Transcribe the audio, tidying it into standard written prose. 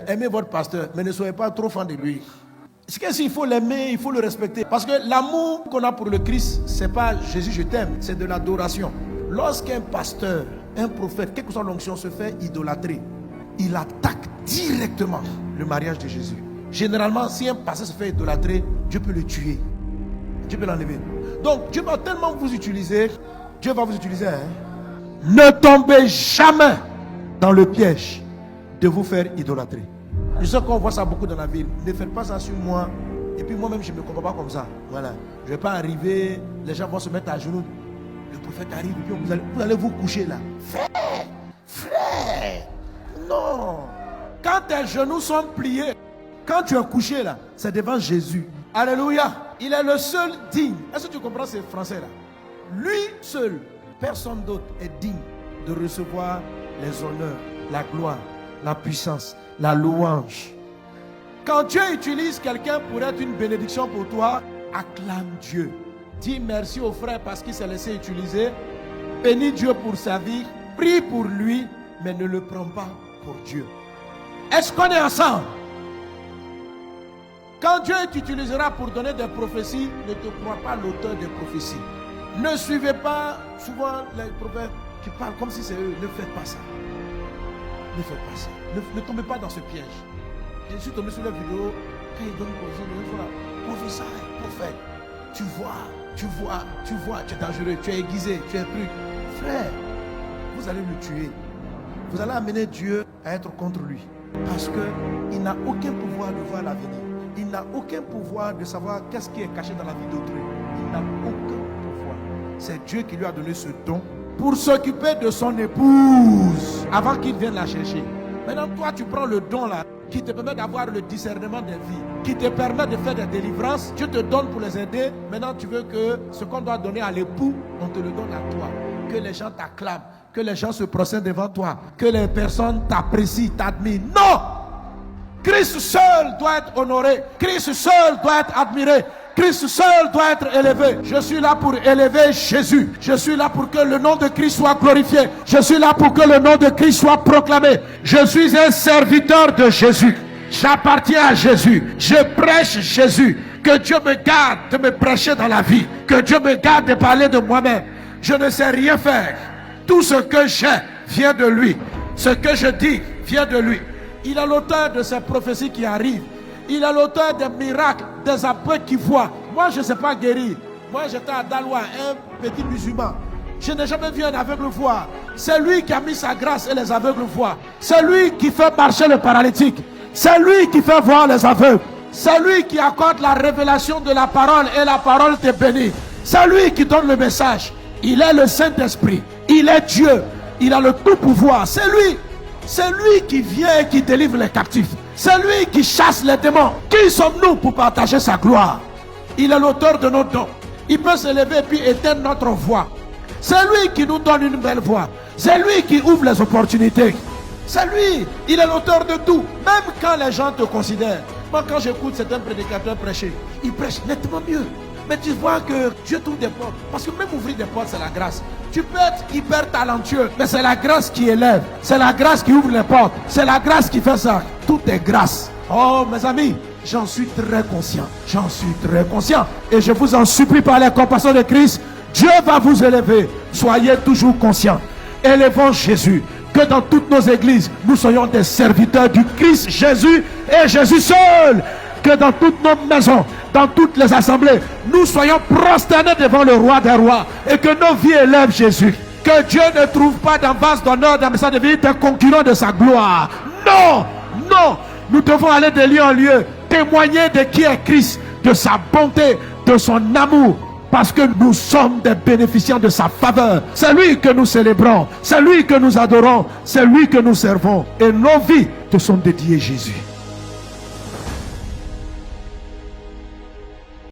Aimez votre pasteur, mais ne soyez pas trop fan de lui. C'est que s'il faut l'aimer, il faut le respecter. Parce que l'amour qu'on a pour le Christ, c'est pas Jésus je t'aime, c'est de l'adoration. Lorsqu'un pasteur, un prophète, quelle que soit l'onction, se fait idolâtrer, il attaque directement le mariage de Jésus. Généralement, si un pasteur se fait idolâtrer, Dieu peut le tuer. Dieu peut l'enlever. Donc, Dieu va tellement vous utiliser. Dieu va vous utiliser. Ne tombez jamais dans le piège de vous faire idolâtrer. Je sais qu'on voit ça beaucoup dans la ville. Ne faites pas ça sur moi. Et puis moi-même, je ne me comprends pas comme ça. Voilà. Je ne vais pas arriver. Les gens vont se mettre à genoux. Le prophète arrive. Et puis vous allez vous coucher là. Frère. Non. Quand tes genoux sont pliés, quand tu es couché là, c'est devant Jésus. Alléluia. Il est le seul digne. Est-ce que tu comprends ces français là? Lui seul, personne d'autre est digne de recevoir les honneurs, la gloire, la puissance, la louange. Quand Dieu utilise quelqu'un pour être une bénédiction pour toi, acclame Dieu. Dis merci au frère parce qu'il s'est laissé utiliser. Bénis Dieu pour sa vie. Prie pour lui, mais ne le prends pas pour Dieu. Est-ce qu'on est ensemble? Quand Dieu t'utilisera pour donner des prophéties, ne te crois pas l'auteur des prophéties. Ne suivez pas souvent les prophètes qui parlent comme si c'est eux. Ne faites pas ça. Ne faites pas ça. Ne tombez pas dans ce piège. Je suis tombé sur la vidéo. Quand il donne une prophétie, il dit professeur, prophète. Tu vois, tu es dangereux, tu es aiguisé, tu es pris. Frère, vous allez le tuer. Vous allez amener Dieu à être contre lui. Parce qu'il n'a aucun pouvoir de voir l'avenir. Il n'a aucun pouvoir de savoir qu'est-ce qui est caché dans la vie d'autrui. Il n'a aucun pouvoir. C'est Dieu qui lui a donné ce don pour s'occuper de son épouse avant qu'il vienne la chercher. Maintenant, toi, tu prends le don là qui te permet d'avoir le discernement des vies, qui te permet de faire des délivrances. Dieu te donne pour les aider. Maintenant, tu veux que ce qu'on doit donner à l'époux, on te le donne à toi. Que les gens t'acclament, que les gens se procèdent devant toi, que les personnes t'apprécient, t'admirent. Non! Christ seul doit être honoré. Christ seul doit être admiré. Christ seul doit être élevé. Je suis là pour élever Jésus. Je suis là pour que le nom de Christ soit glorifié. Je suis là pour que le nom de Christ soit proclamé. Je suis un serviteur de Jésus. J'appartiens à Jésus. Je prêche Jésus. Que Dieu me garde de me prêcher dans la vie. Que Dieu me garde de parler de moi-même. Je ne sais rien faire. Tout ce que j'ai vient de lui. Ce que je dis vient de lui. Il est l'auteur de ces prophéties qui arrivent. Il est l'auteur des miracles, des aveugles qui voient. Moi, je ne sais pas guérir. Moi, j'étais à Daloa, un petit musulman. Je n'ai jamais vu un aveugle voir. C'est lui qui a mis sa grâce et les aveugles voient. C'est lui qui fait marcher le paralytique. C'est lui qui fait voir les aveugles. C'est lui qui accorde la révélation de la parole et la parole te bénit. C'est lui qui donne le message. Il est le Saint-Esprit. Il est Dieu. Il a le tout pouvoir. C'est lui. C'est lui qui vient et qui délivre les captifs. C'est lui qui chasse les démons. Qui sommes-nous pour partager sa gloire? Il est l'auteur de nos dons. Il peut se lever et puis éteindre notre voix. C'est lui qui nous donne une belle voix. C'est lui qui ouvre les opportunités. C'est lui. Il est l'auteur de tout. Même quand les gens te considèrent. Moi, quand j'écoute certains prédicateurs prêcher, ils prêchent nettement mieux. Mais tu vois que Dieu t'ouvre des portes. Parce que même ouvrir des portes, c'est la grâce. Tu peux être hyper talentueux, mais c'est la grâce qui élève. C'est la grâce qui ouvre les portes. C'est la grâce qui fait ça. Tout est grâce. Oh, mes amis, j'en suis très conscient. J'en suis très conscient. Et je vous en supplie par la compassion de Christ, Dieu va vous élever. Soyez toujours conscients. Élevons Jésus. Que dans toutes nos églises, nous soyons des serviteurs du Christ Jésus et Jésus seul. Que dans toutes nos maisons, dans toutes les assemblées, nous soyons prosternés devant le roi des rois et que nos vies élèvent Jésus. Que Dieu ne trouve pas dans vase d'honneur, dans sa vie, des concurrents de sa gloire. Non, non, nous devons aller de lieu en lieu, témoigner de qui est Christ, de sa bonté, de son amour, parce que nous sommes des bénéficiaires de sa faveur. C'est lui que nous célébrons, c'est lui que nous adorons, c'est lui que nous servons. Et nos vies te sont dédiées, Jésus.